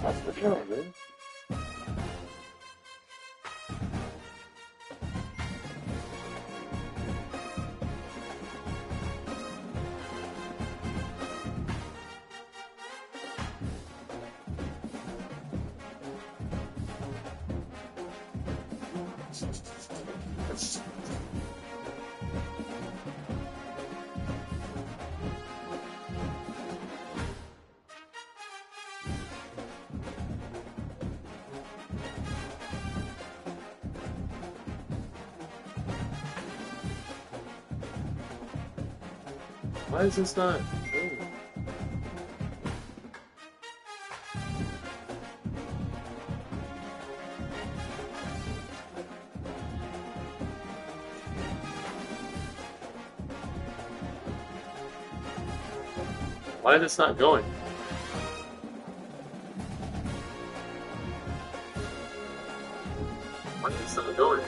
That's the show, man. Why is this not? Oh. Why is this not going? Why is this not going?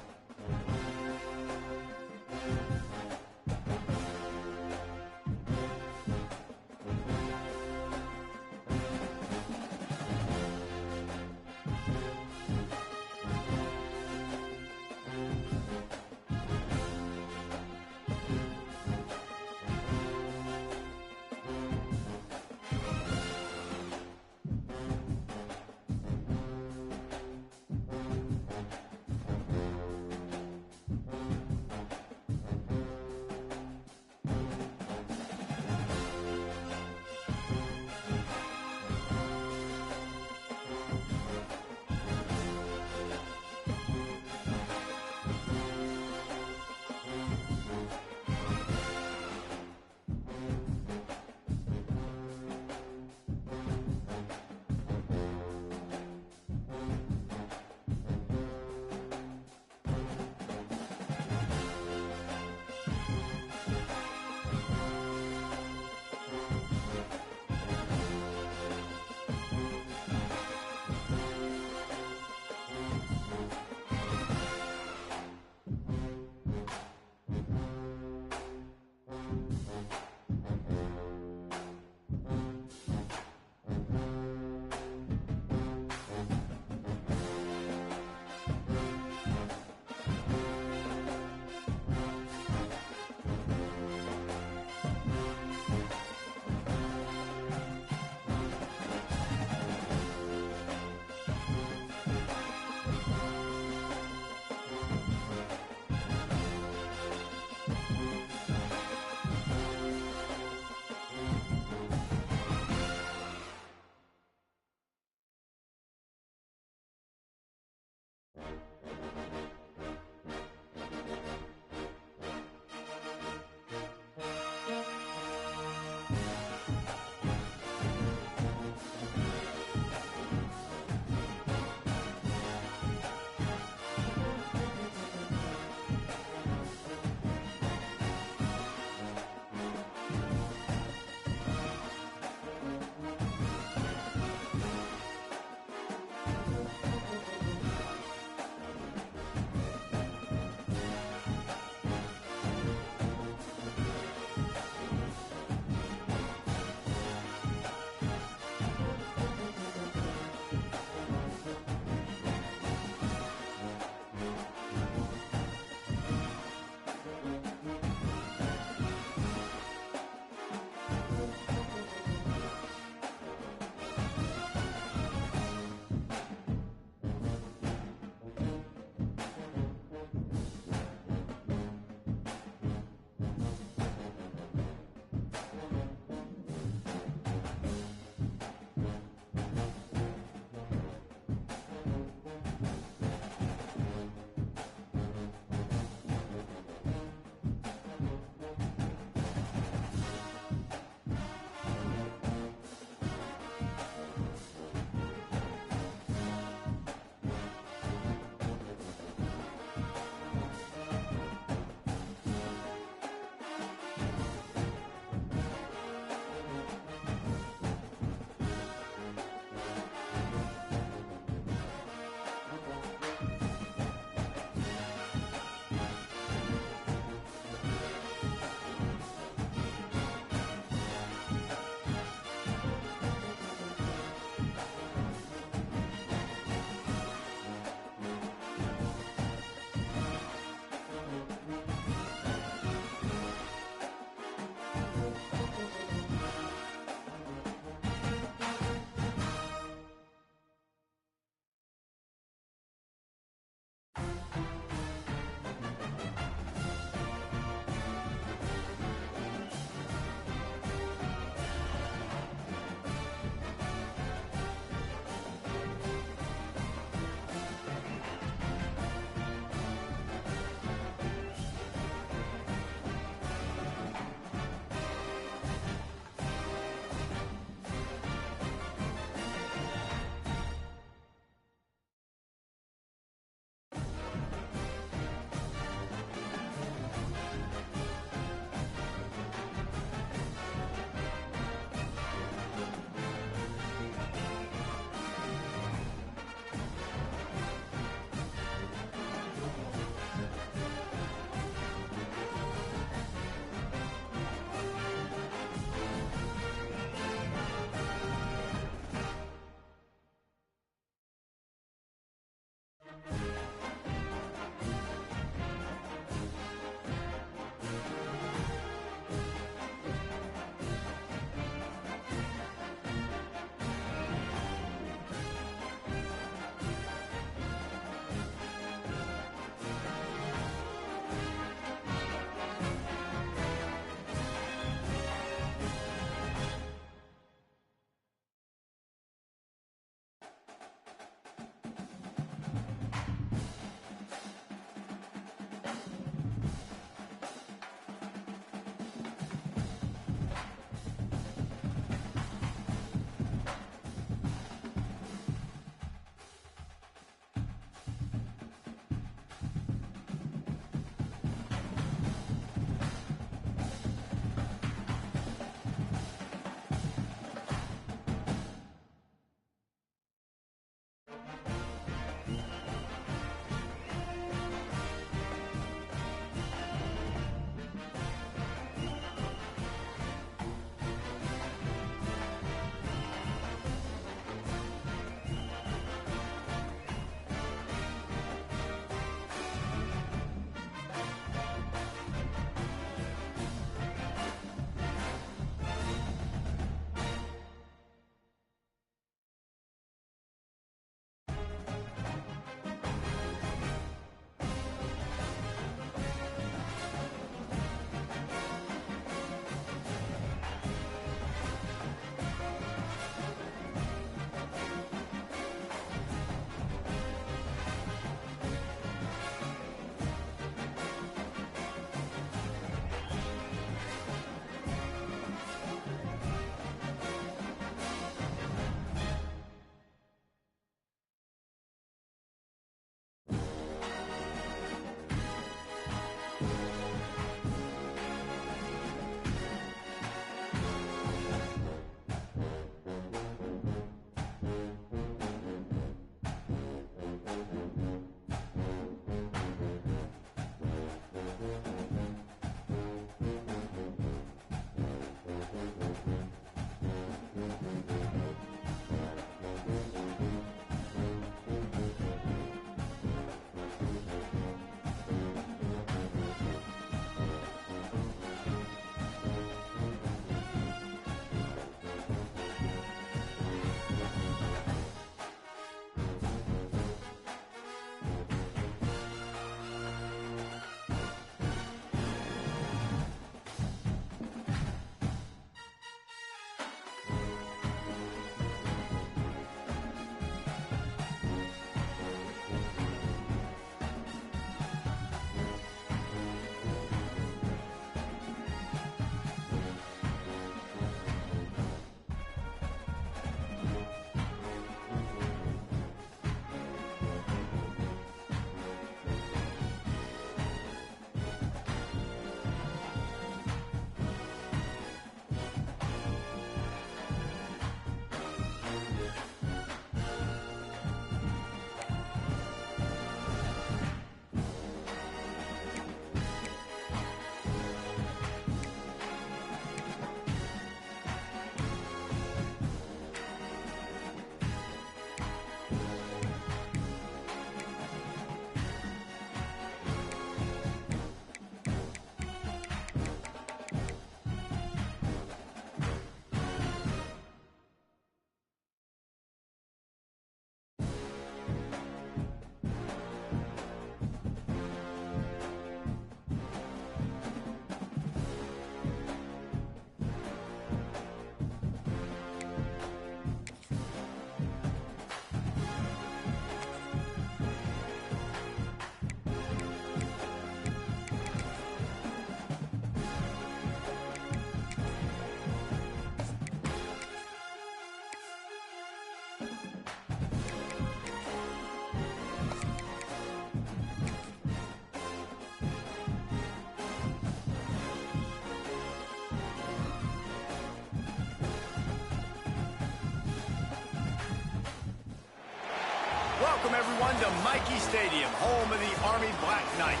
welcome everyone to Michie Stadium, home of the Army Black Knights.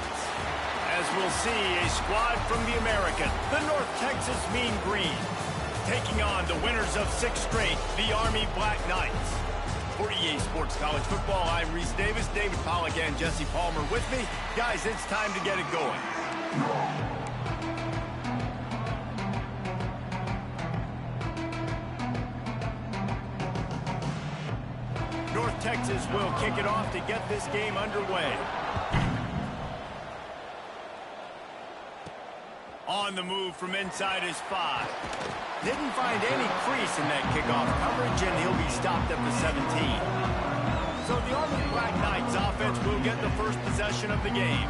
As we'll see, a squad from the American, the North Texas Mean Green, taking on the winners of 6th straight, the Army Black Knights. For EA Sports College Football, I'm Reese Davis, David Pollack, and Jesse Palmer with me. Guys, it's time to get it going. North Texas will kick it off to get this game underway. On the move from inside his 5. Didn't find any crease in that kickoff coverage, and he'll be stopped at the 17. So the Army Black Knights offense will get the first possession of the game.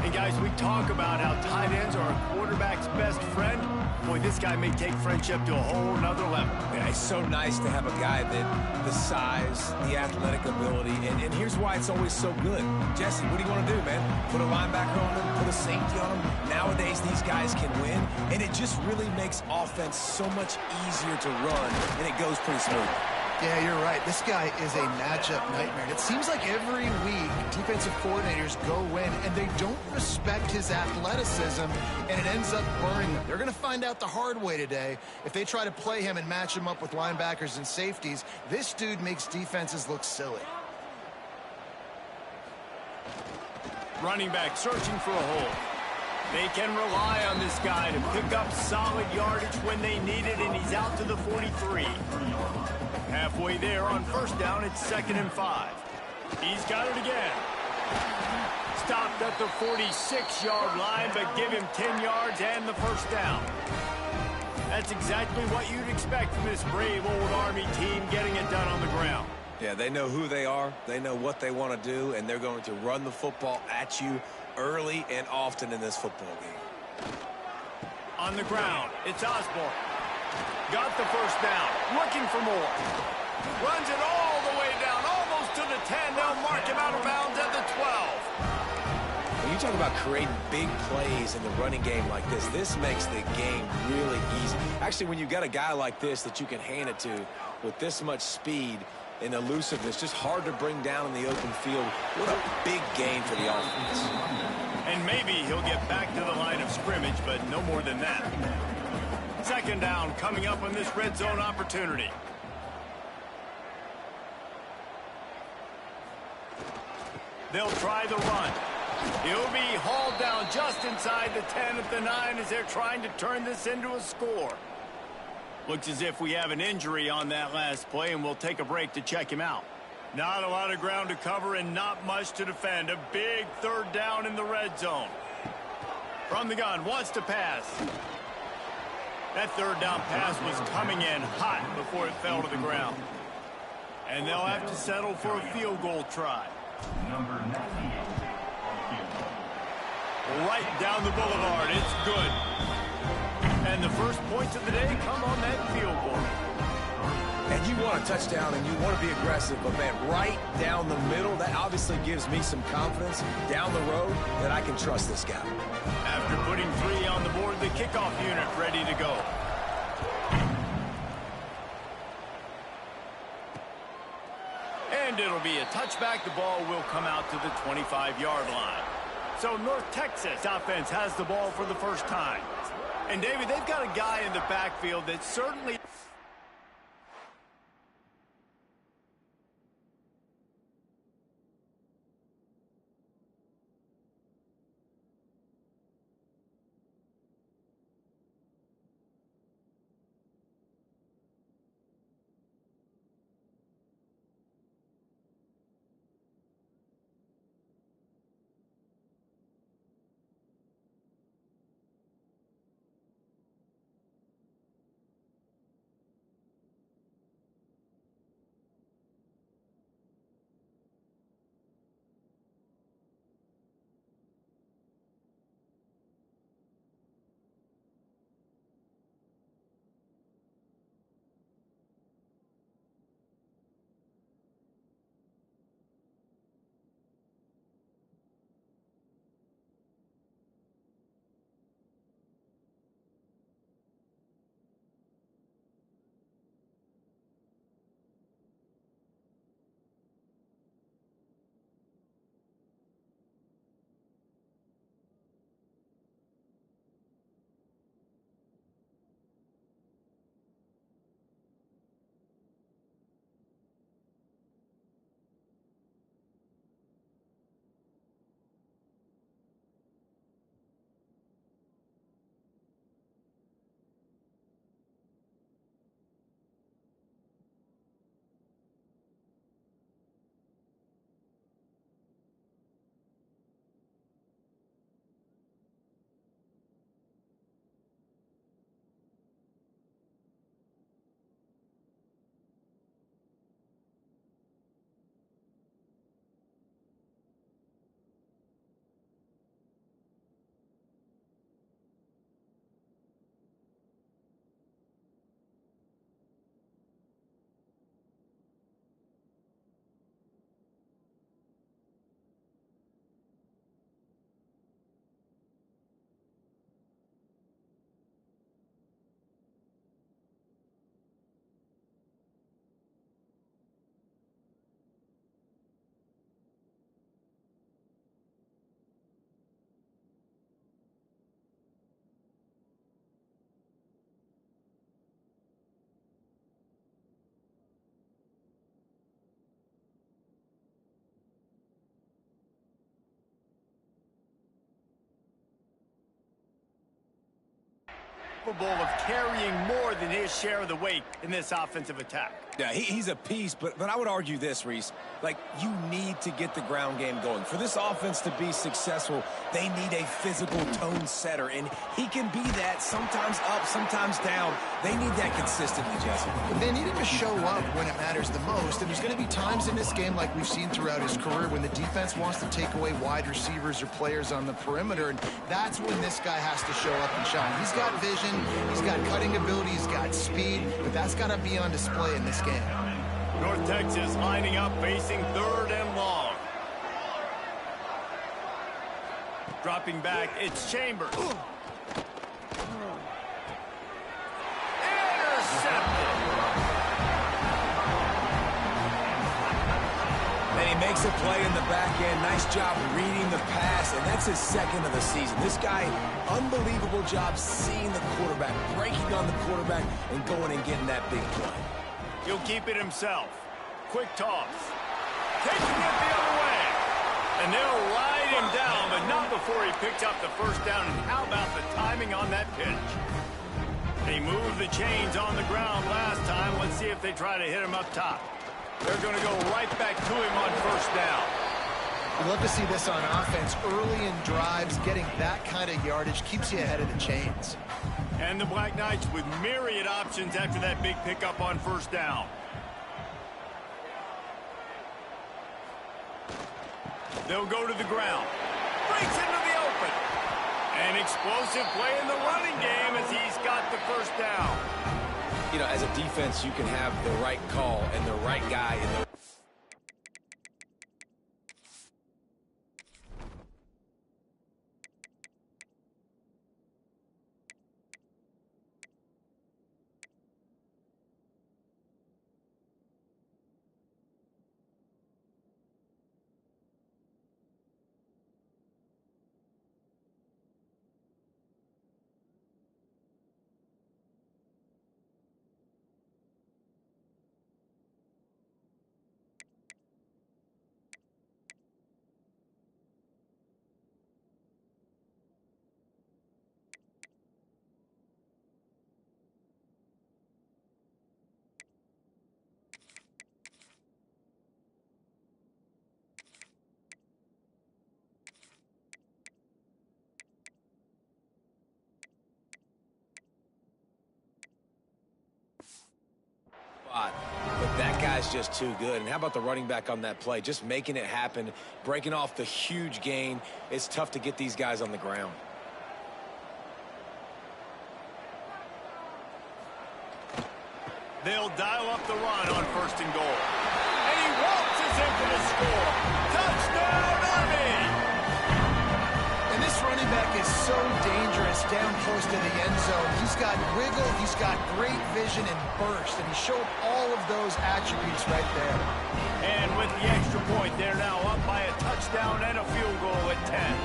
And guys, we talk about how tight ends are a quarterback's best friend. Boy, this guy may take friendship to a whole nother level. Yeah, it's so nice to have a guy that the size, the athletic ability, and here's why it's always so good. Jesse, what do you want to do, man? Put a linebacker on him, put a safety on him. Nowadays, these guys can win, and it just really makes offense so much easier to run, and it goes pretty smooth. Yeah, you're right. This guy is a matchup nightmare. And it seems like every week, defensive coordinators go in, and they don't respect his athleticism, and it ends up burning them. They're going to find out the hard way today. If they try to play him and match him up with linebackers and safeties, this dude makes defenses look silly. Running back searching for a hole. They can rely on this guy to pick up solid yardage when they need it, and he's out to the 43. Halfway there on first down, it's 2nd and 5. He's got it again. Stopped at the 46-yard line, but give him 10 yards and the first down. That's exactly what you'd expect from this brave old Army team, getting it done on the ground. Yeah, they know who they are, they know what they want to do, and they're going to run the football at you early and often in this football game. On the ground, it's Osborne. Got the first down, looking for more. Runs it all the way down, almost to the 10. They'll mark him out of bounds at the 12. When you talk about creating big plays in the running game like this makes the game really easy. Actually, when you've got a guy like this that you can hand it to with this much speed and elusiveness, just hard to bring down in the open field. What a big game for the offense. And maybe he'll get back to the line of scrimmage, but no more than that. 2nd down coming up on this red zone opportunity. They'll try the run. He'll be hauled down just inside the 10 at the 9 as they're trying to turn this into a score. Looks as if we have an injury on that last play, and we'll take a break to check him out. Not a lot of ground to cover and not much to defend. A big 3rd down in the red zone. From the gun, wants to pass. That 3rd down pass was coming in hot before it fell to the ground. And they'll have to settle for a field goal try. Number 98. Right down the boulevard. It's good. And the first points of the day come on that field goal. And you want a touchdown and you want to be aggressive, but man, right down the middle, that obviously gives me some confidence down the road that I can trust this guy. After putting 3 on the board, the kickoff unit ready to go. And it'll be a touchback. The ball will come out to the 25-yard line. So North Texas offense has the ball for the first time. And David, they've got a guy in the backfield that certainly... capable of carrying more than his share of the weight in this offensive attack. Yeah, he's a piece, but I would argue this, Reese. Like, you need to get the ground game going. For this offense to be successful, they need a physical tone setter, and he can be that, sometimes up, sometimes down. They need that consistently, Jesse. They need him to show up when it matters the most, and there's going to be times in this game like we've seen throughout his career when the defense wants to take away wide receivers or players on the perimeter, and that's when this guy has to show up and shine. He's got vision, he's got cutting ability, he's got speed, but that's got to be on display in this game. North Texas lining up, facing 3rd and long. Dropping back, it's Chambers. Intercepted. And he makes a play in the back end. Nice job reading the pass, and that's his 2nd of the season. This guy, unbelievable job seeing the quarterback, breaking on the quarterback, and going and getting that big play. He'll keep it himself. Quick toss. Taking it the other way. And they'll ride him down, but not before he picks up the first down. And how about the timing on that pitch? They moved the chains on the ground last time. Let's see if they try to hit him up top. They're going to go right back to him on first down. We'd love to see this on offense. Early in drives, getting that kind of yardage keeps you ahead of the chains. And the Black Knights with myriad options after that big pickup on first down. They'll go to the ground. Breaks into the open. An explosive play in the running game as he's got the first down. You know, as a defense, you can have the right call and the right guy in the... But that guy's just too good. And how about the running back on that play? Just making it happen, breaking off the huge gain. It's tough to get these guys on the ground. They'll dial up the run on 1st and goal. And he waltzes in for the score. Touchdown, Army! And this running back is so dangerous down close to the end zone. He's got wiggle, he's got great vision and burst, and he showed all of those attributes right there. And with the extra point, they're now up by a touchdown and a field goal at 10.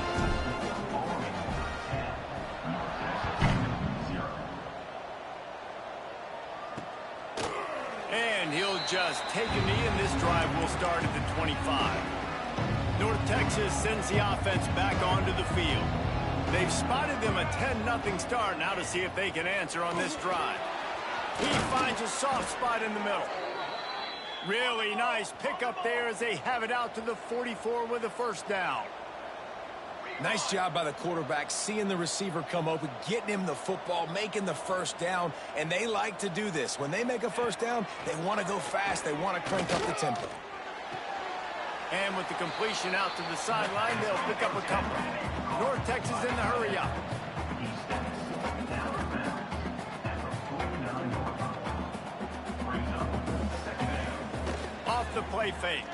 And he'll just take a knee, and this drive will start at the 25. North Texas sends the offense back onto the field. They've spotted them a 10-0 start. Now to see if they can answer on this drive. He finds a soft spot in the middle. Really nice pickup there as they have it out to the 44 with a first down. Nice job by the quarterback, seeing the receiver come open, getting him the football, making the first down, and they like to do this. When they make a first down, they want to go fast. They want to crank up the tempo. And with the completion out to the sideline, they'll pick up a couple. North Texas in the hurry up. Off the play fake.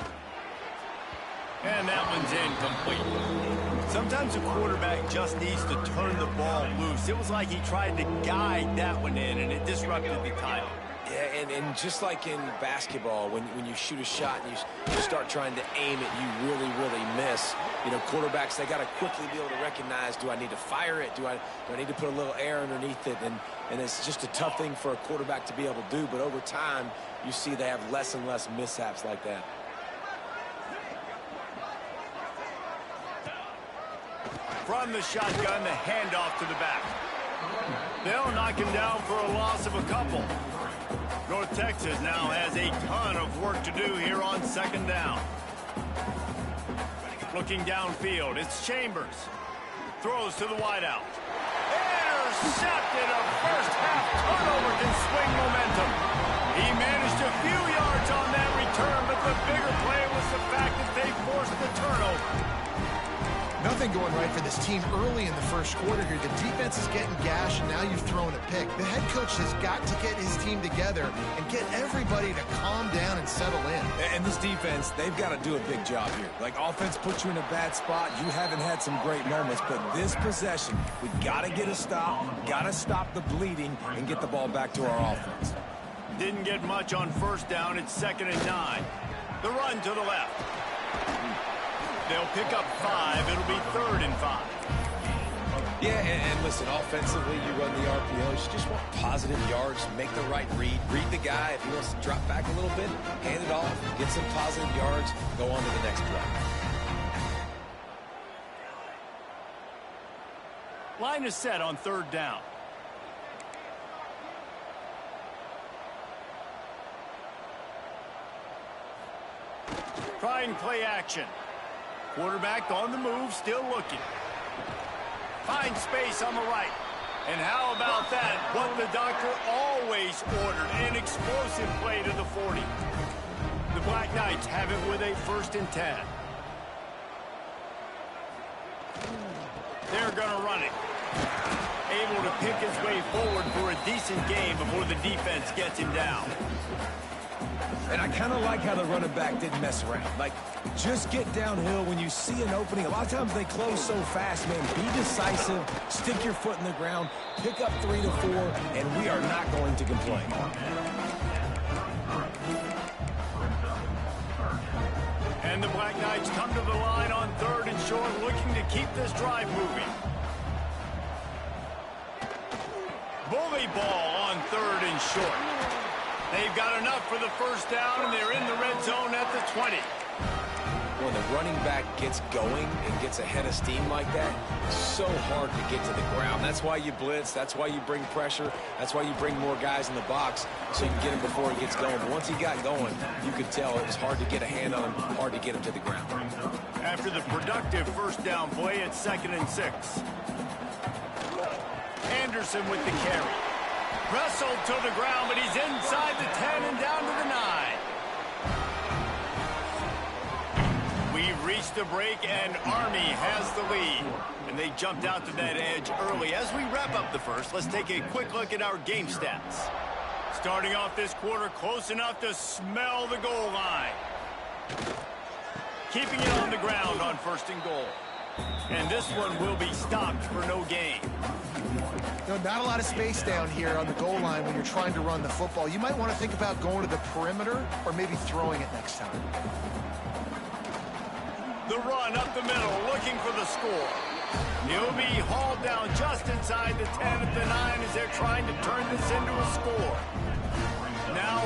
And that one's incomplete. Sometimes a quarterback just needs to turn the ball loose. It was like he tried to guide that one in, and it disrupted the timing. Yeah, and just like in basketball, when you shoot a shot and you start trying to aim it, you really miss. You know, quarterbacks, they got to quickly be able to recognize, do I need to fire it? Do I need to put a little air underneath it? And it's just a tough thing for a quarterback to be able to do. But over time, you see they have less and less mishaps like that. From the shotgun, the handoff to the back. They'll knock him down for a loss of a couple. North Texas now has a ton of work to do here on second down. Looking downfield, it's Chambers. Throws to the wideout. Intercepted. A first-half turnover can swing momentum. He managed a few yards on that return, but the bigger play was the fact that they forced the turnover. Nothing going right for this team early in the first quarter here. The defense is getting gashed, and now you've thrown a pick. The head coach has got to get his team together and get everybody to calm down and settle in. And this defense, they've got to do a big job here. Like, offense puts you in a bad spot. You haven't had some great moments, but this possession, we've got to get a stop, got to stop the bleeding, and get the ball back to our offense. Didn't get much on first down. It's 2nd and 9. The run to the left. They'll pick up 5. It'll be 3rd and 5. Yeah, and listen, offensively, you run the RPOs. You just want positive yards, make the right read the guy. If he wants to drop back a little bit, hand it off, get some positive yards, go on to the next play. Line is set on 3rd down. Try and play action. Quarterback on the move, still looking. Finds space on the right. And how about that? What the doctor always ordered, an explosive play to the 40. The Black Knights have it with a 1st and 10. They're going to run it. Able to pick his way forward for a decent game before the defense gets him down. And I kind of like how the running back didn't mess around. Like, just get downhill when you see an opening. A lot of times they close so fast, man. Be decisive, stick your foot in the ground, pick up 3 to 4, and we are not going to complain. And the Black Knights come to the line on 3rd and short, looking to keep this drive moving. Bully ball on 3rd and short. They've got enough for the 1st down, and they're in the red zone at the 20. When the running back gets going and gets ahead of steam like that, it's so hard to get to the ground. That's why you blitz. That's why you bring pressure. That's why you bring more guys in the box so you can get him before he gets going. But once he got going, you could tell it was hard to get a hand on him, hard to get him to the ground. After the productive 1st down play, it's 2nd and 6. Anderson with the carry. Wrestled to the ground, but he's inside the 10 and down to the 9. We've reached the break, and Army has the lead. And they jumped out to that edge early. As we wrap up the first, let's take a quick look at our game stats. Starting off this quarter, close enough to smell the goal line. Keeping it on the ground on 1st and goal. And this one will be stopped for no gain. You know, not a lot of space down here on the goal line when you're trying to run the football. You might want to think about going to the perimeter or maybe throwing it next time. The run up the middle, looking for the score. He'll be hauled down just inside the 10 at the 9 as they're trying to turn this into a score. Now...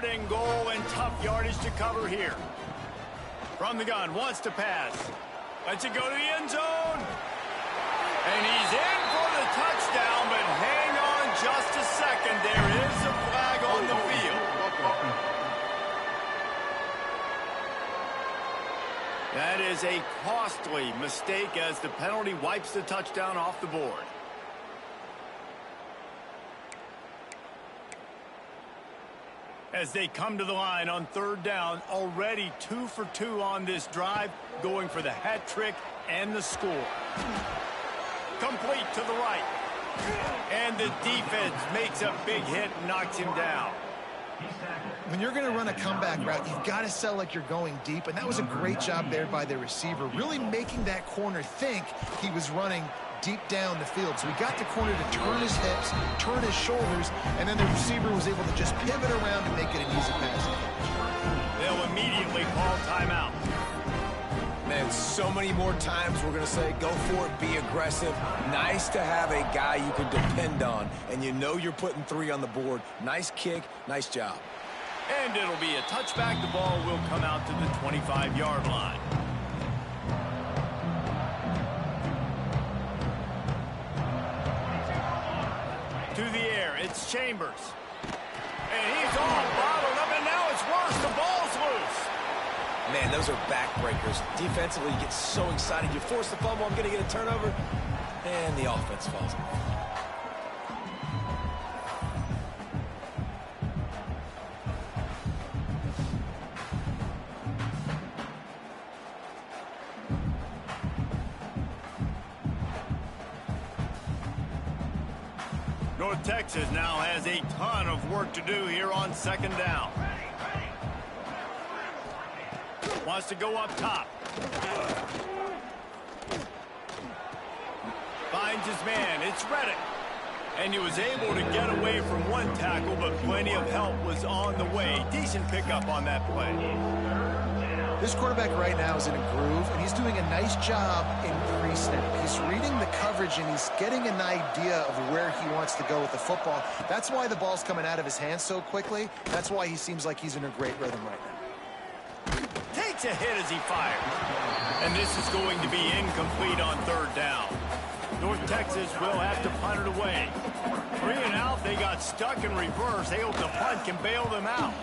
and goal and tough yardage to cover here. From the gun, wants to pass. Lets it go to the end zone. And he's in for the touchdown, but hang on just a second. There is a flag on the field. That is a costly mistake as the penalty wipes the touchdown off the board. As they come to the line on 3rd down, already 2 for 2 on this drive, going for the hat trick and the score. Complete to the right. And the defense makes a big hit and knocks him down. When you're going to run a comeback route, you've got to sell like you're going deep, and that was a great job there by the receiver, really making that corner think he was running deep down the field. So he got the corner to turn his hips, turn his shoulders, and then the receiver was able to just pivot around and make it an easy pass. They'll immediately call timeout. Man, so many more times we're going to say, go for it, be aggressive. Nice to have a guy you can depend on, and you know you're putting 3 on the board. Nice kick, nice job. And it'll be a touchback. The ball will come out to the 25-yard line. To the air, it's Chambers. And he's all bottled up, and now it's worse. The ball's loose. Man, those are backbreakers. Defensively, you get so excited. You force the fumble, I'm going to get a turnover, and the offense falls apart. North Texas now has a ton of work to do here on second down. Wants to go up top. Finds his man. It's Reddick. And he was able to get away from one tackle, but plenty of help was on the way. Decent pickup on that play. This quarterback right now is in a groove, and he's doing a nice job in pre-snap. He's reading the coverage, and he's getting an idea of where he wants to go with the football. That's why the ball's coming out of his hands so quickly. That's why he seems like he's in a great rhythm right now. Takes a hit as he fires. And this is going to be incomplete on third down. North Texas will have to punt it away. 3 and out, they got stuck in reverse. They hope the punt can bail them out.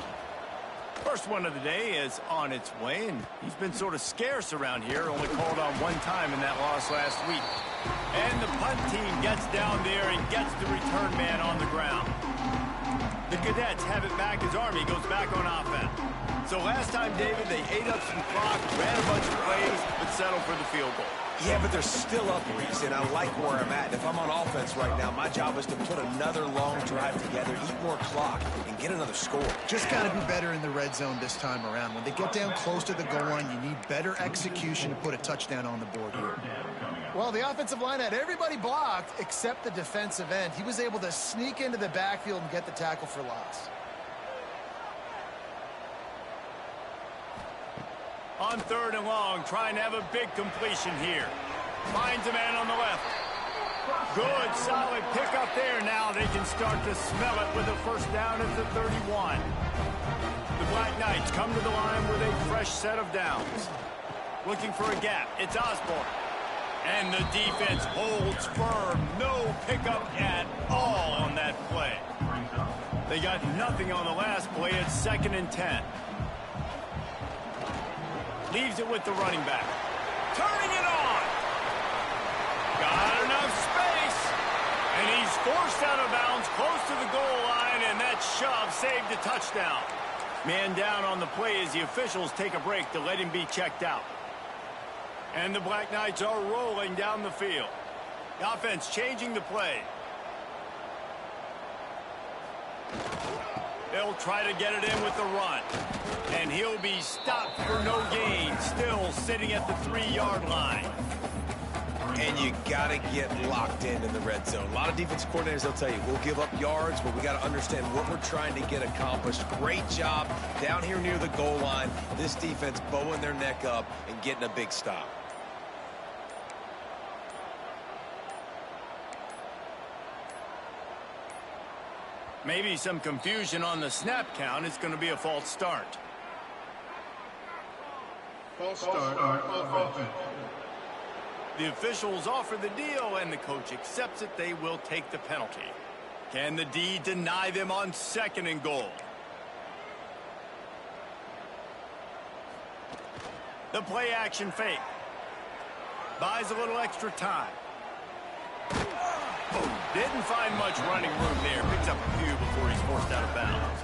First one of the day is on its way, and he's been sort of scarce around here, only called on one time in that loss last week. And the punt team gets down there and gets the return man on the ground. The Cadets have it back as Army goes back on offense. So last time, David, they ate up some clock, ran a bunch of plays, but settled for the field goal. Yeah, but they're still up, Reese, and I like where I'm at. If I'm on offense right now, my job is to put another long drive together, eat more clock, and get another score. Just got to be better in the red zone this time around. When they get down close to the goal line, you need better execution to put a touchdown on the board here. Well, the offensive line had everybody blocked except the defensive end. He was able to sneak into the backfield and get the tackle for loss. On third and long, trying to have a big completion here. Finds a man on the left. Good, solid pickup there. Now they can start to smell it with a first down at the 31. The Black Knights come to the line with a fresh set of downs. Looking for a gap. It's Osborne. And the defense holds firm. No pickup at all on that play. They got nothing on the last play. It's 2nd and 10. Leaves it with the running back. Turning it on. Got enough space. And he's forced out of bounds close to the goal line, and that shove saved a touchdown. Man down on the play as the officials take a break to let him be checked out. And the Black Knights are rolling down the field. The offense changing the play. They'll try to get it in with the run. And he'll be stopped for no gain. Still sitting at the 3-yard line. And you got to get locked in the red zone. A lot of defensive coordinators, they'll tell you, we'll give up yards, but we got to understand what we're trying to get accomplished. Great job down here near the goal line. This defense bowing their neck up and getting a big stop. Maybe some confusion on the snap count. It's going to be a false start. False start on offense. The officials offer the deal, and the coach accepts it. They will take the penalty. Can the D deny them on 2nd and goal? The play action fake. Buys a little extra time. Didn't find much running room there. Picks up a few before he's forced out of bounds.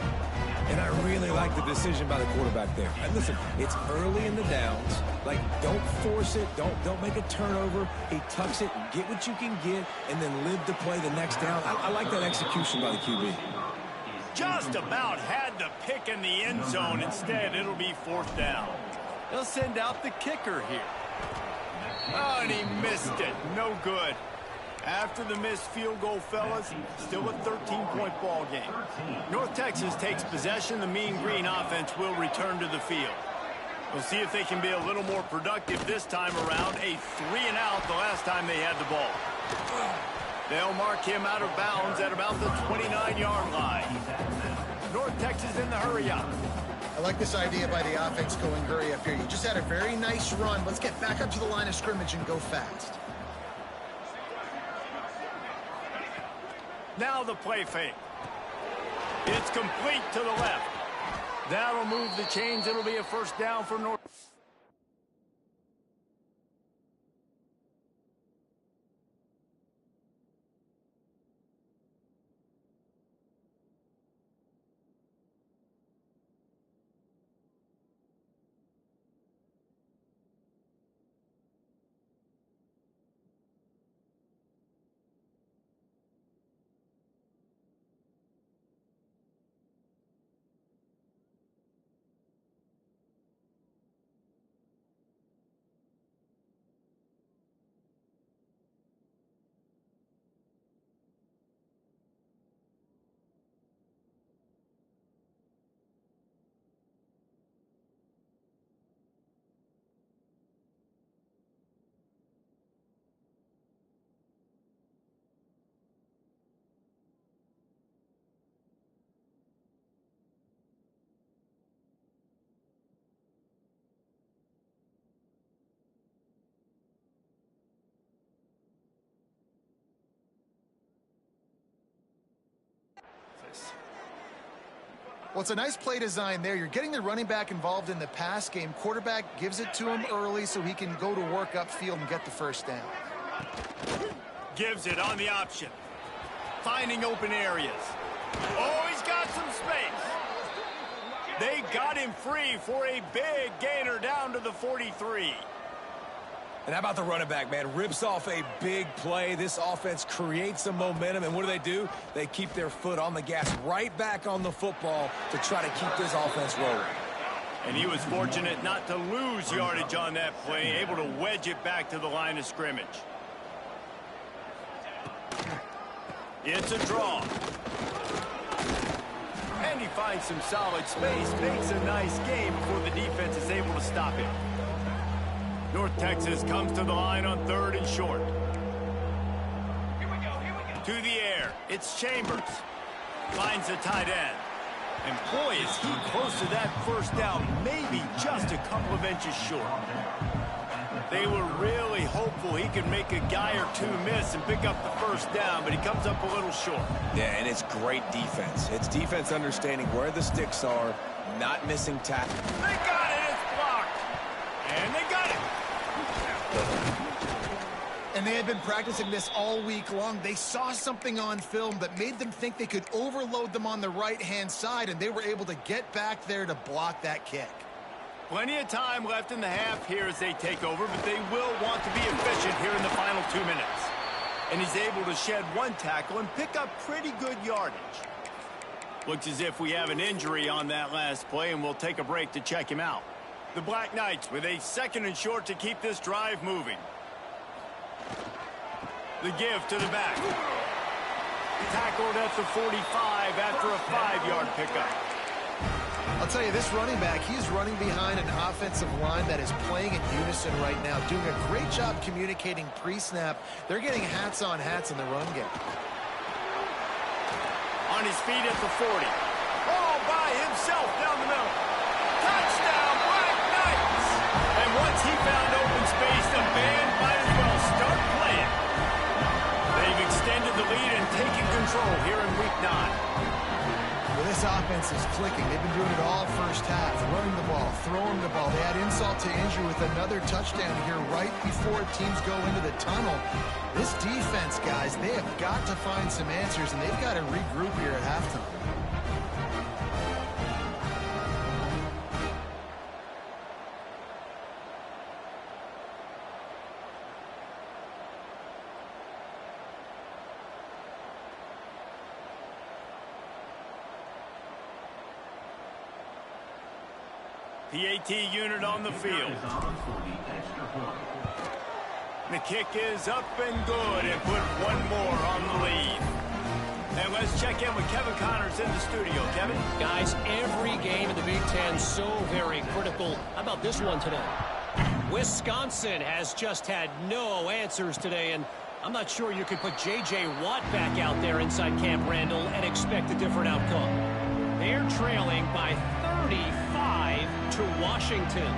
And I really like the decision by the quarterback there. And listen, it's early in the downs. Like, don't force it. Don't make a turnover. He tucks it, get what you can get, and then live to play the next down. I like that execution by the QB. Just about had the pick in the end zone. Instead, it'll be 4th down. They'll send out the kicker here. Oh, and he missed it. No good. After the missed field goal, fellas, still a 13-point ball game. North Texas takes possession. The Mean Green offense will return to the field. We'll see if they can be a little more productive this time around. A 3-and-out the last time they had the ball. They'll mark him out of bounds at about the 29-yard line. North Texas in the hurry-up. I like this idea by the offense going hurry up here. You just had a very nice run. Let's get back up to the line of scrimmage and go fast. Now the play fake. It's complete to the left. That'll move the chains. It'll be a first down for North. Well, it's a nice play design there. You're getting the running back involved in the pass game. Quarterback gives it to him early so he can go to work upfield and get the first down. Gives it on the option. Finding open areas. Oh, he's got some space. They got him free for a big gainer down to the 43. And how about the running back, man? Rips off a big play. This offense creates some momentum, and what do? They keep their foot on the gas right back on the football to try to keep this offense rolling. And he was fortunate not to lose yardage on that play, able to wedge it back to the line of scrimmage. It's a draw. And he finds some solid space, makes a nice game before the defense is able to stop him. North Texas comes to the line on 3rd and short. To the air, it's Chambers. Finds the tight end. And boy, is he close to that first down, maybe just a couple of inches short. They were really hopeful he could make a guy or two miss and pick up the first down, but he comes up a little short. Yeah, and it's great defense. It's defense understanding where the sticks are, not missing tackle. They got it, it's blocked. And they got it. And they had been practicing this all week long. They saw something on film that made them think they could overload them on the right-hand side, and they were able to get back there to block that kick. Plenty of time left in the half here as they take over, but they will want to be efficient here in the final 2 minutes. And he's able to shed one tackle and pick up pretty good yardage. Looks as if we have an injury on that last play, and we'll take a break to check him out. The Black Knights with a 2nd and short to keep this drive moving. The give to the back. Tackled at the 45 after a 5-yard pickup. I'll tell you, this running back, he's running behind an offensive line that is playing in unison right now, doing a great job communicating pre-snap. They're getting hats on hats in the run game. On his feet at the 40. All by himself down the middle. Touchdown, Black Knights! And once he found open space, the band might as well start playing. They've extended the lead and taken control here in Week 9. Well, this offense is clicking. They've been doing it all first half, running the ball, throwing the ball. They had insult to injury with another touchdown here right before teams go into the tunnel. This defense, guys, they have got to find some answers, and they've got to regroup here at halftime. PAT unit on the field. The kick is up and good and put one more on the lead. And let's check in with Kevin Connors in the studio. Kevin? Guys, every game in the Big Ten so very critical. How about this one today? Wisconsin has just had no answers today, and I'm not sure you could put J.J. Watt back out there inside Camp Randall and expect a different outcome. They're trailing by 35 to Washington.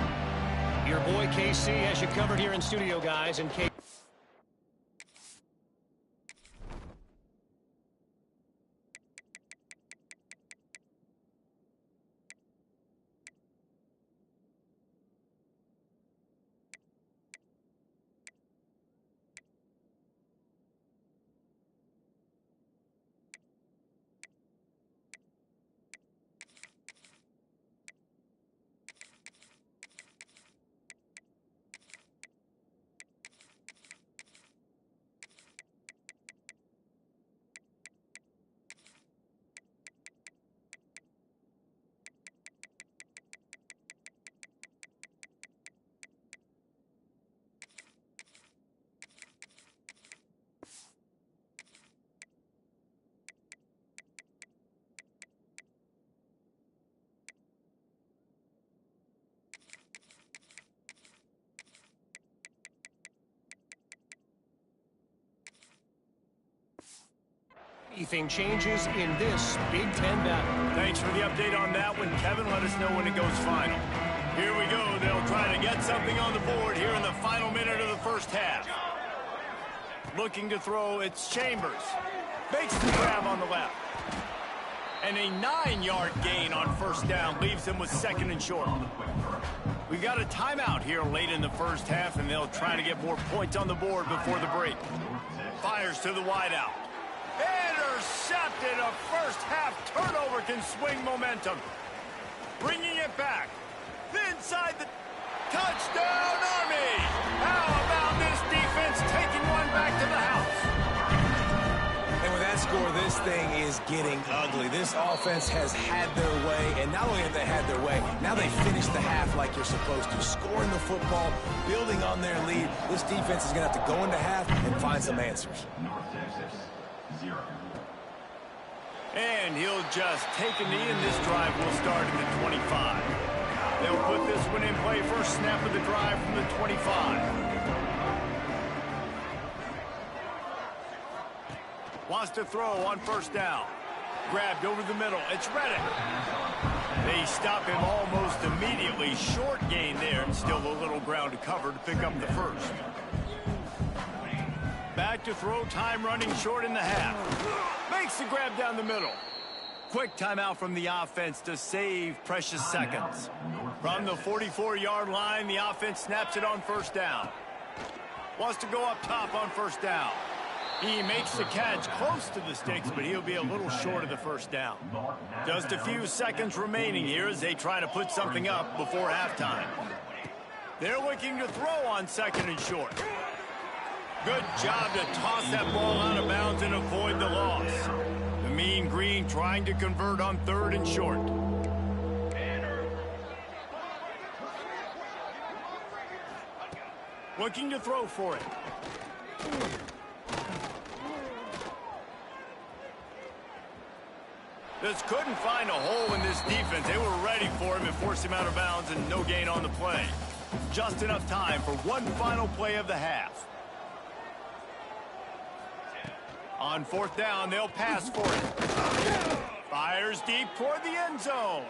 Your boy KC has you covered here in studio, guys. And anything changes in this Big Ten battle. Thanks for the update on that one, Kevin. Let us know when it goes final. Here we go. They'll try to get something on the board here in the final minute of the first half. Looking to throw, it's Chambers. Makes the grab on the left. And a 9-yard gain on first down leaves him with second and short. We got a timeout here late in the first half, and they'll try to get more points on the board before the break. Fires to the wideout. Intercepted. A first half turnover can swing momentum. Bringing it back. Inside the touchdown Army. How about this defense taking one back to the house? And with that score, this thing is getting ugly. This offense has had their way, and not only have they had their way, now they finish the half like you're supposed to. Scoring the football, building on their lead. This defense is going to have to go into half and find some answers. And he'll just take a knee, and this drive will start at the 25. They'll put this one in play. First snap of the drive from the 25. Wants to throw on first down. Grabbed over the middle. It's Reddick. They stop him almost immediately. Short gain there, and still a little ground to cover to pick up the first. Back to throw, time running short in the half. Makes the grab down the middle. Quick timeout from the offense to save precious seconds. From the 44-yard line, the offense snaps it on first down. Wants to go up top on first down. He makes the catch close to the sticks, but he'll be a little short of the first down. Just a few seconds remaining here as they try to put something up before halftime. They're looking to throw on second and short. Good job to toss that ball out of bounds and avoid the loss. The Mean Green trying to convert on third and short. Looking to throw for it. Just couldn't find a hole in this defense. They were ready for him and forced him out of bounds, and no gain on the play. Just enough time for one final play of the half. On fourth down, they'll pass for it. Fires deep toward the end zone.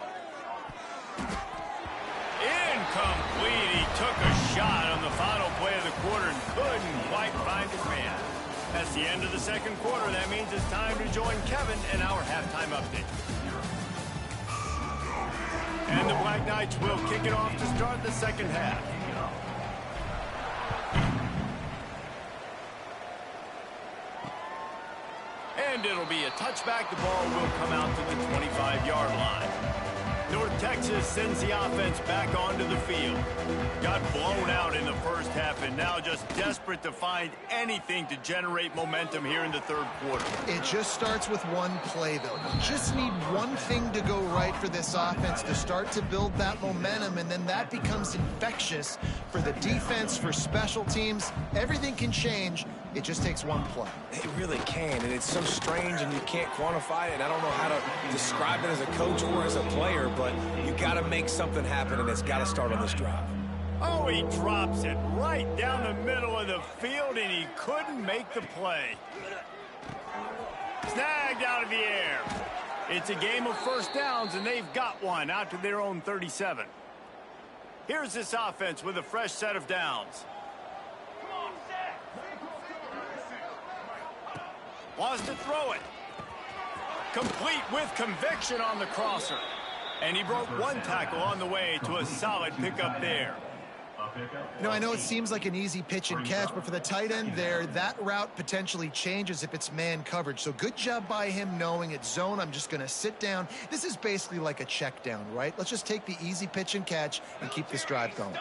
Incomplete. He took a shot on the final play of the quarter and couldn't quite find his man. That's the end of the second quarter. That means it's time to join Kevin in our halftime update. And the Black Knights will kick it off to start the second half. And it'll be a touchback. The ball will come out to the 25-yard line. North Texas sends the offense back onto the field. Got blown out in the first half and now just desperate to find anything to generate momentum here in the third quarter. It just starts with one play, though. You just need one thing to go right for this offense to start to build that momentum, and then that becomes infectious for the defense, for special teams. Everything can change. It just takes one play. It really can, and it's so strange, and you can't quantify it. I don't know how to describe it as a coach or as a player, but you got to make something happen, and it's got to start on this drive. Oh, he drops it right down the middle of the field, and he couldn't make the play. Snagged out of the air. It's a game of first downs, and they've got one out to their own 37. Here's this offense with a fresh set of downs. Wants to throw it. Complete with conviction on the crosser. And he broke one tackle on the way to a solid pickup there. You know, I know it seems like an easy pitch and catch, but for the tight end there, that route potentially changes if it's man coverage. So good job by him knowing it's zone. I'm just going to sit down. This is basically like a check down, right? Let's just take the easy pitch and catch and keep this drive going.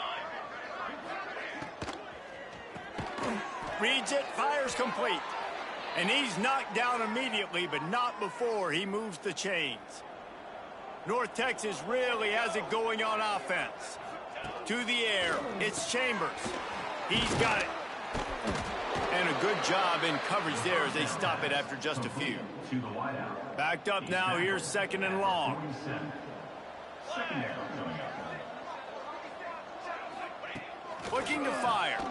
Reads it, fires complete. And he's knocked down immediately, but not before he moves the chains. North Texas really has it going on offense. To the air, it's Chambers. He's got it. And a good job in coverage there as they stop it after just a few. Backed up now, here's second and long. Looking to fire.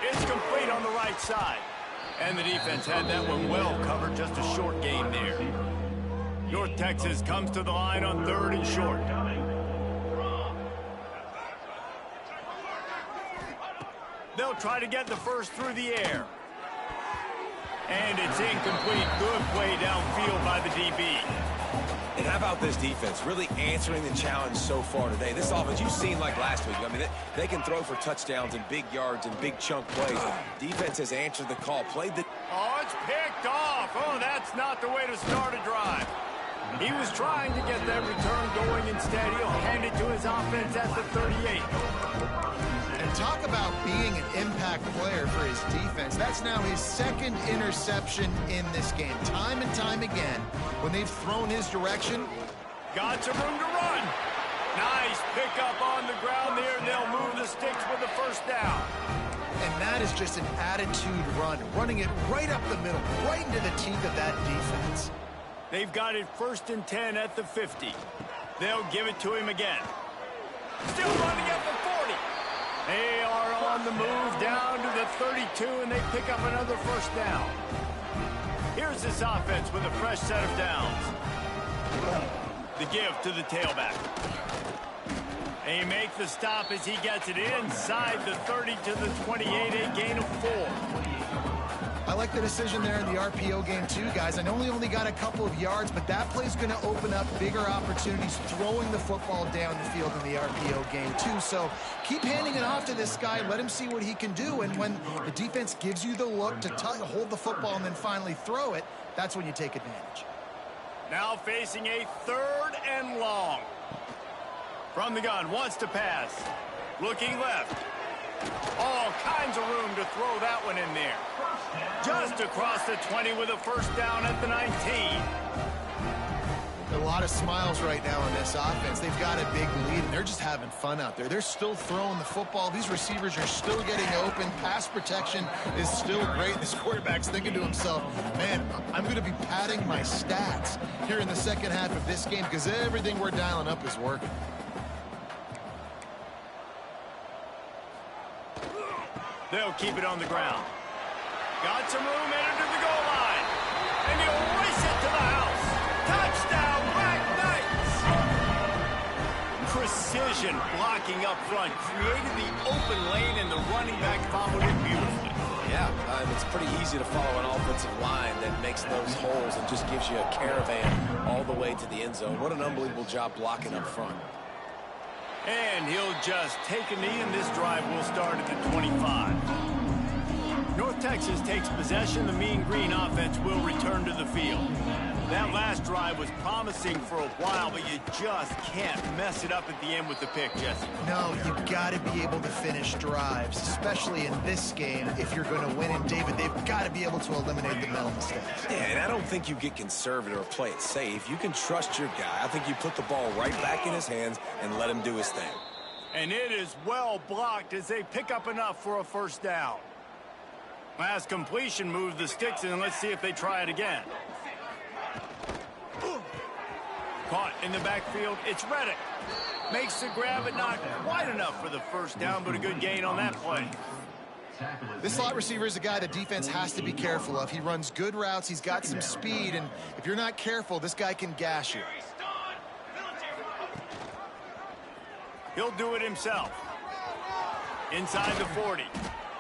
It's complete on the right side. And the defense had that one well covered, just a short game there. North Texas comes to the line on third and short. They'll try to get the first through the air. And it's incomplete. Good play downfield by the DB. And how about this defense really answering the challenge so far today? This offense, you've seen like last week. I mean, they can throw for touchdowns and big yards and big chunk plays. Defense has answered the call. Played the... Oh, it's picked off. Oh, that's not the way to start a drive. He was trying to get that return going. Instead, he'll hand it to his offense at the 38. And talk about being an impact player for his defense. That's now his second interception in this game. Time and time again, when they've thrown his direction. Got some room to run. Nice pickup on the ground there, and they'll move the sticks with the first down. And that is just an attitude run, running it right up the middle, right into the teeth of that defense. They've got it 1st and 10 at the 50. They'll give it to him again. Still running at the 40. They are on the move down to the 32, and they pick up another first down. Here's this offense with a fresh set of downs. The give to the tailback. They make the stop as he gets it inside the 30 to the 28, a gain of 4. I like the decision there in the RPO game too, guys. I know we only got a couple of yards, but that play's going to open up bigger opportunities throwing the football down the field in the RPO game too. So keep handing it off to this guy. Let him see what he can do. And when the defense gives you the look to hold the football and then finally throw it, that's when you take advantage. Now facing a 3rd and long. From the gun, wants to pass. Looking left. All kinds of room to throw that one in there. Just across the 20 with a first down at the 19. A lot of smiles right now on this offense. They've got a big lead, and they're just having fun out there. They're still throwing the football. These receivers are still getting open. Pass protection is still great. This quarterback's thinking to himself, man, I'm going to be padding my stats here in the second half of this game because everything we're dialing up is working. They'll keep it on the ground. Got some room, headed to the goal line. And he'll race it to the house. Touchdown, Black Knights! Precision blocking up front. Created the open lane, and the running back followed it beautifully. Yeah, it's pretty easy to follow an offensive line that makes those holes and just gives you a caravan all the way to the end zone. What an unbelievable job blocking up front. And he'll just take a knee, and this drive will start at the 25. North Texas takes possession. The Mean Green offense will return to the field. That last drive was promising for a while, but you just can't mess it up at the end with the pick, Jesse. No, you've got to be able to finish drives, especially in this game. If you're going to win, and David, they've got to be able to eliminate the mental mistakes. Yeah, and I don't think you get conservative or play it safe. You can trust your guy. I think you put the ball right back in his hands and let him do his thing. And it is well blocked as they pick up enough for a first down. Last completion moves the sticks in, and let's see if they try it again. Caught in the backfield, it's Reddick. Makes the grab, but not quite enough for the first down, but a good gain on that play. This slot receiver is a guy the defense has to be careful of. He runs good routes, he's got some speed, and if you're not careful, this guy can gash you. He'll do it himself. Inside the 40.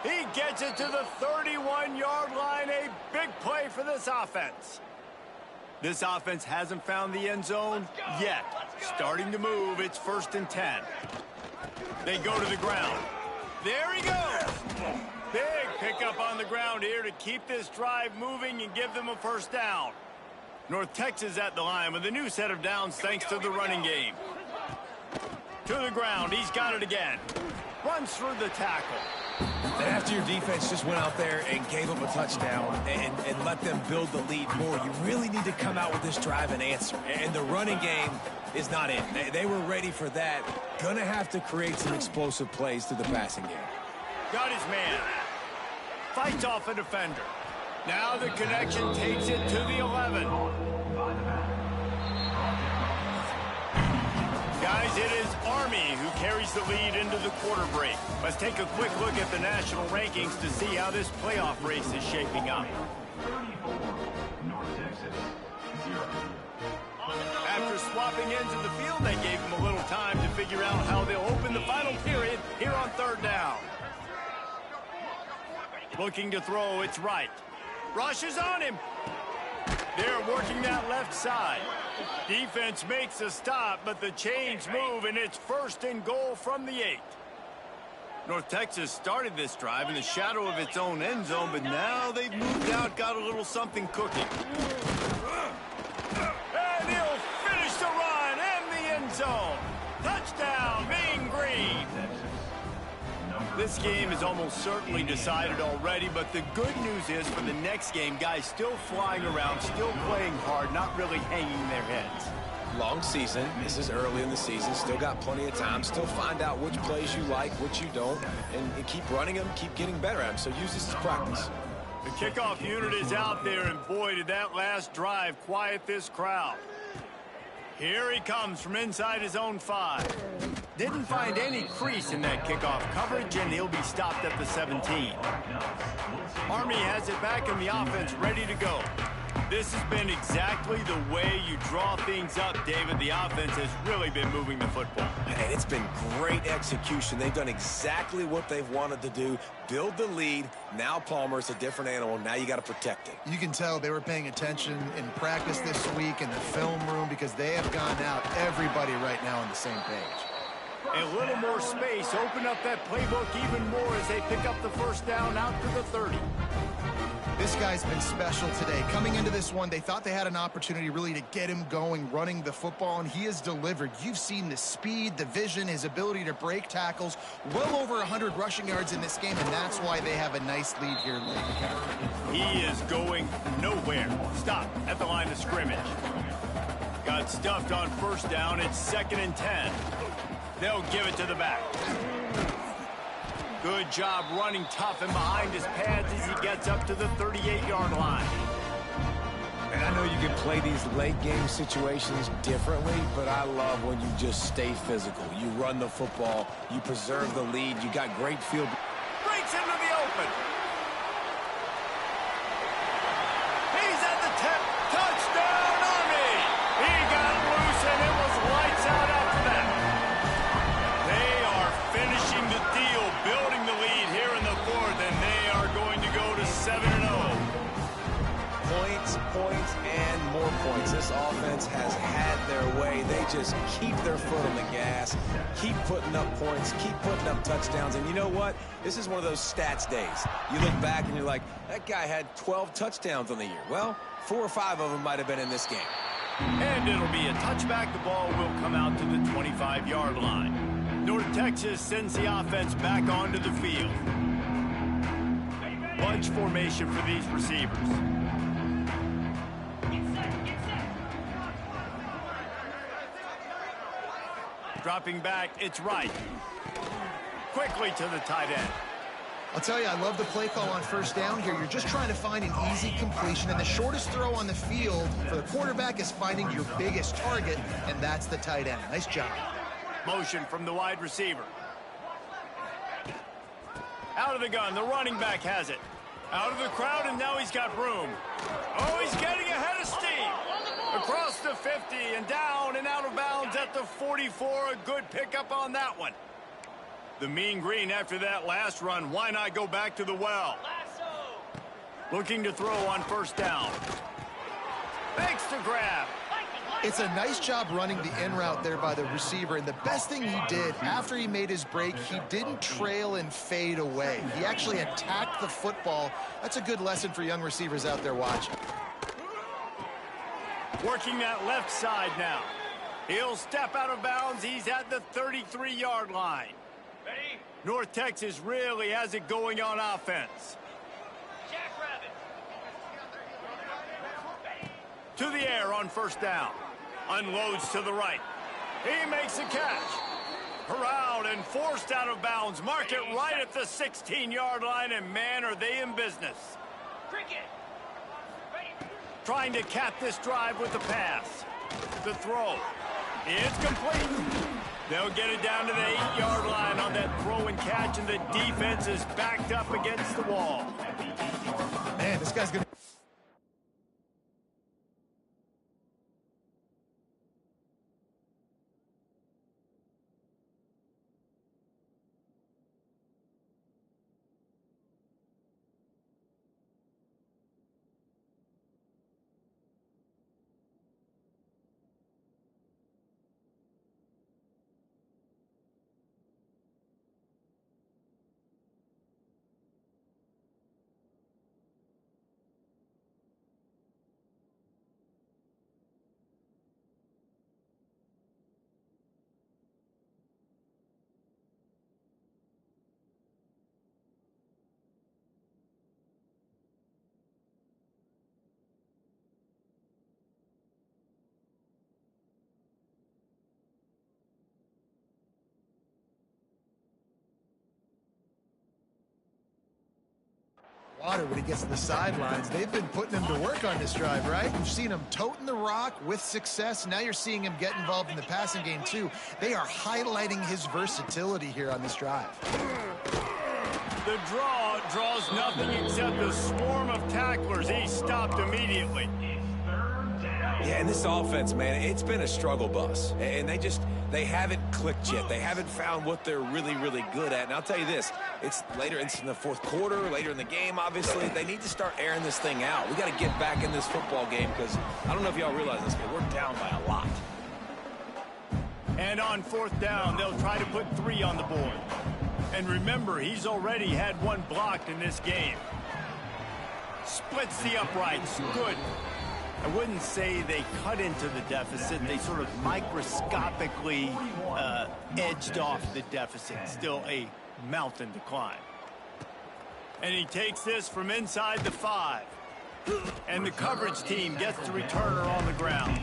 He gets it to the 31-yard line. A big play for this offense. This offense hasn't found the end zone yet. Starting to move. It's 1st and 10. They go to the ground. There he goes. Big pickup on the ground here to keep this drive moving and give them a first down. North Texas at the line with a new set of downs thanks to the running game. To the ground. He's got it again. Runs through the tackle. And after your defense just went out there and gave up a touchdown and let them build the lead more, you really need to come out with this drive and answer. And the running game is not in. They were ready for that. Gonna have to create some explosive plays through the passing game. Got his man. Fights off a defender. Now the connection takes it to the 11. Guys, it is Army who carries the lead into the quarter break. Let's take a quick look at the national rankings to see how this playoff race is shaping up. After swapping ends in the field, they gave them a little time to figure out how they'll open the final period here on 3rd down. Looking to throw, it's Wright. Rush is on him. They're working that left side. Defense makes a stop, but the chains move, and it's 1st and goal from the 8. North Texas started this drive in the shadow of its own end zone, but now they've moved out, got a little something cooking. And he'll finish the run in the end zone. Touchdown, Mean Green. This game is almost certainly decided already, but the good news is for the next game, guys still flying around, still playing hard, not really hanging their heads. Long season. This is early in the season. Still got plenty of time. Still find out which plays you like, which you don't, and keep running them, keep getting better at them. So use this as practice. The kickoff unit is out there, and boy, did that last drive quiet this crowd. Here he comes from inside his own 5. Didn't find any crease in that kickoff coverage, and he'll be stopped at the 17. Army has it back in the offense, ready to go. This has been exactly the way you draw things up, David. The offense has really been moving the football. And it's been great execution. They've done exactly what they've wanted to do. Build the lead. Now Palmer's a different animal. Now you got to protect it. You can tell they were paying attention in practice this week in the film room because they have gone out, everybody right now on the same page. A little more space, open up that playbook even more as they pick up the first down out to the 30. This guy's been special today. Coming into this one, they thought they had an opportunity really to get him going, running the football, and he has delivered. You've seen the speed, the vision, his ability to break tackles. Well over 100 rushing yards in this game, and that's why they have a nice lead here late. He is going nowhere. Stop at the line of scrimmage. Got stuffed on first down. It's 2nd and 10. They'll give it to the back. Good job running tough and behind his pads as he gets up to the 38-yard line. And I know you can play these late game situations differently, but I love when you just stay physical. You run the football, you preserve the lead, you got great field. Breaks into the open. He's at the tip. Touchdown, Army. He got loose, and it was lights out after that. They are finishing the deal, building the lead here in the 4th, and they are going to go to 7-0. Points points and more points. This offense has had their way. They just keep their foot on the gas, keep putting up points, keep putting up touchdowns. And you know what? This is one of those stats days. You look back and you're like, that guy had 12 touchdowns on the year. Well, 4 or 5 of them might have been in this game. And it'll be a touchback. The ball will come out to the 25-yard line. North Texas sends the offense back onto the field. Bunch formation for these receivers. Dropping back, it's right. Quickly to the tight end. I'll tell you, I love the play call on first down here. You're just trying to find an easy completion, and the shortest throw on the field for the quarterback is finding your biggest target, and that's the tight end. Nice job. Motion from the wide receiver. Out of the gun, the running back has it. Out of the crowd, and now he's got room. Oh, he's getting ahead of steam. Across the 50 and down and out of bounds at the 44. A good pickup on that one. The mean green after that last run. Why not go back to the well? Looking to throw on first down. Thanks to grab. It's a nice job running the in route there by the receiver, and the best thing he did after he made his break, he didn't trail and fade away. He actually attacked the football. That's a good lesson for young receivers out there watching. Working that left side now. He'll step out of bounds. He's at the 33-yard line. Ready? North Texas really has it going on offense. To the air on first down. Unloads to the right. He makes a catch. Corralled and forced out of bounds. Mark it right at the 16-yard line, and man, are they in business. Trying to cap this drive with the pass. The throw. It's complete. They'll get it down to the 8-yard line on that throw and catch, and the defense is backed up against the wall. Man, this guy's going to... When he gets to the sidelines, they've been putting him to work on this drive, right? You've seen him toting the rock with success. Now you're seeing him get involved in the passing game, too. They are highlighting his versatility here on this drive. The draw draws nothing except a swarm of tacklers. He stopped immediately. Yeah, and this offense, man, it's been a struggle bus. And they haven't clicked yet. They haven't found what they're really, really good at. And I'll tell you this, it's in the fourth quarter, later in the game, obviously. They need to start airing this thing out. We got to get back in this football game because I don't know if y'all realize this, but we're down by a lot. And on fourth down, they'll try to put 3 on the board. And remember, he's already had 1 blocked in this game. Splits the uprights. Good. I wouldn't say they cut into the deficit. They sort of microscopically edged off the deficit. Still a mountain to climb. And he takes this from inside the 5. And the coverage team gets the returner on the ground.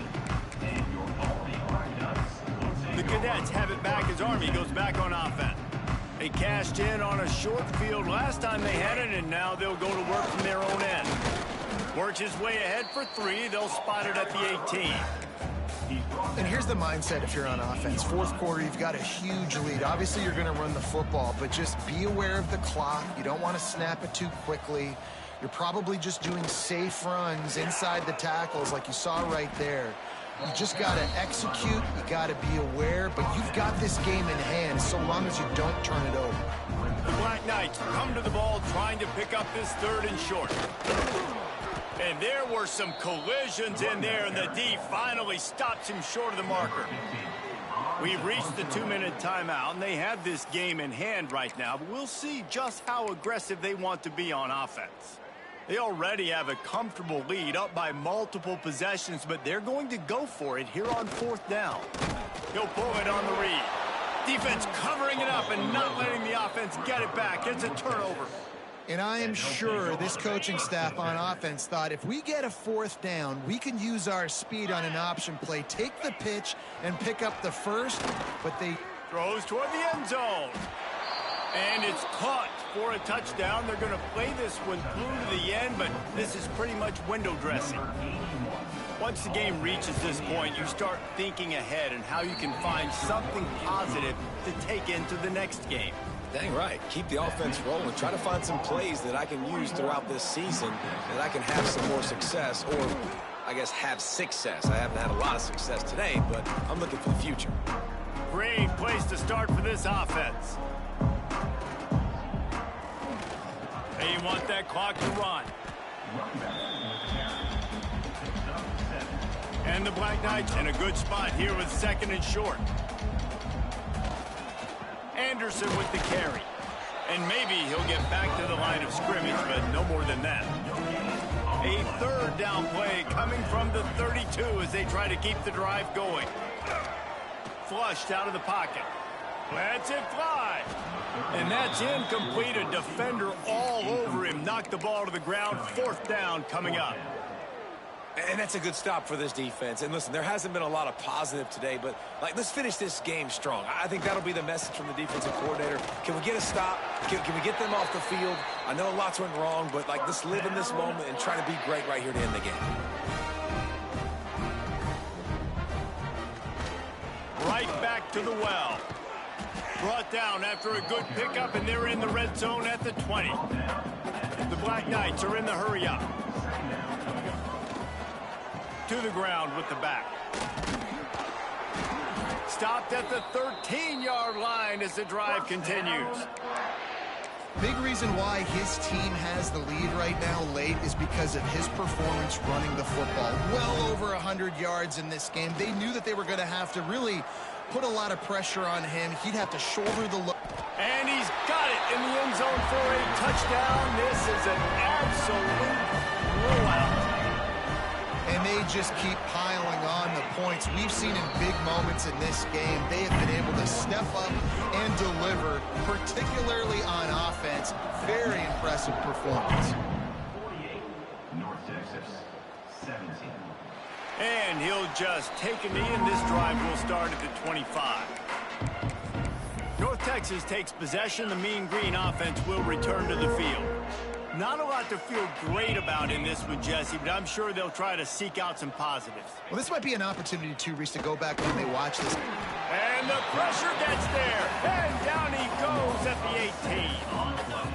The Cadets have it back as Army goes back on offense. They cashed in on a short field last time they had it, and now they'll go to work from their own end. Works his way ahead for 3. They'll spot it at the 18. And here's the mindset if you're on offense. Fourth quarter, you've got a huge lead. Obviously, you're going to run the football, but just be aware of the clock. You don't want to snap it too quickly. You're probably just doing safe runs inside the tackles like you saw right there. You just got to execute. You got to be aware, but you've got this game in hand so long as you don't turn it over. The Black Knights come to the ball trying to pick up this 3rd and short. And there were some collisions in there, and the D finally stops him short of the marker. We've reached the 2-minute timeout, and they have this game in hand right now, but we'll see just how aggressive they want to be on offense. They already have a comfortable lead, up by multiple possessions, but they're going to go for it here on 4th down. He'll pull it on the read. Defense covering it up and not letting the offense get it back. It's a turnover. And I am sure this coaching staff on offense thought if we get a 4th down, we can use our speed on an option play, take the pitch, and pick up the first, but they... Throws toward the end zone. And it's caught for a touchdown. They're going to play this one through to the end, but this is pretty much window dressing. Once the game reaches this point, you start thinking ahead and how you can find something positive to take into the next game. Dang right. Keep the offense rolling. Try to find some plays that I can use throughout this season that I can have some more success, or I guess have success. I haven't had a lot of success today, but I'm looking for the future. Great place to start for this offense. They want that clock to run. And the Black Knights in a good spot here with 2nd and short. Anderson with the carry. And maybe he'll get back to the line of scrimmage, but no more than that. A 3rd down play coming from the 32 as they try to keep the drive going. Flushed out of the pocket. Lets it fly. And that's incomplete. A defender all over him. Knocked the ball to the ground. 4th down coming up. And that's a good stop for this defense. And listen, there hasn't been a lot of positive today, but let's finish this game strong. I think that'll be the message from the defensive coordinator. Can we get a stop? Can we get them off the field? I know lots went wrong, but let's live in this moment and try to be great right here to end the game. Right back to the well. Brought down after a good pickup, and they're in the red zone at the 20. The Black Knights are in the hurry up. To the ground with the back. Stopped at the 13-yard line as the drive continues. Big reason why his team has the lead right now late is because of his performance running the football. Well over 100 yards in this game. They knew that they were going to have to really put a lot of pressure on him. He'd have to shoulder the load. And he's got it in the end zone for a touchdown. This is an absolute blowout. And they just keep piling on the points. We've seen in big moments in this game, they have been able to step up and deliver, particularly on offense. Very impressive performance. 48, North Texas, 17. And he'll just take a knee, and this drive will start at the 25. North Texas takes possession. The Mean Green offense will return to the field. Not a lot to feel great about in this one, Jesse, but I'm sure they'll try to seek out some positives. Well, this might be an opportunity, too, Reese, to go back when they watch this. And the pressure gets there. And down he goes at the 18.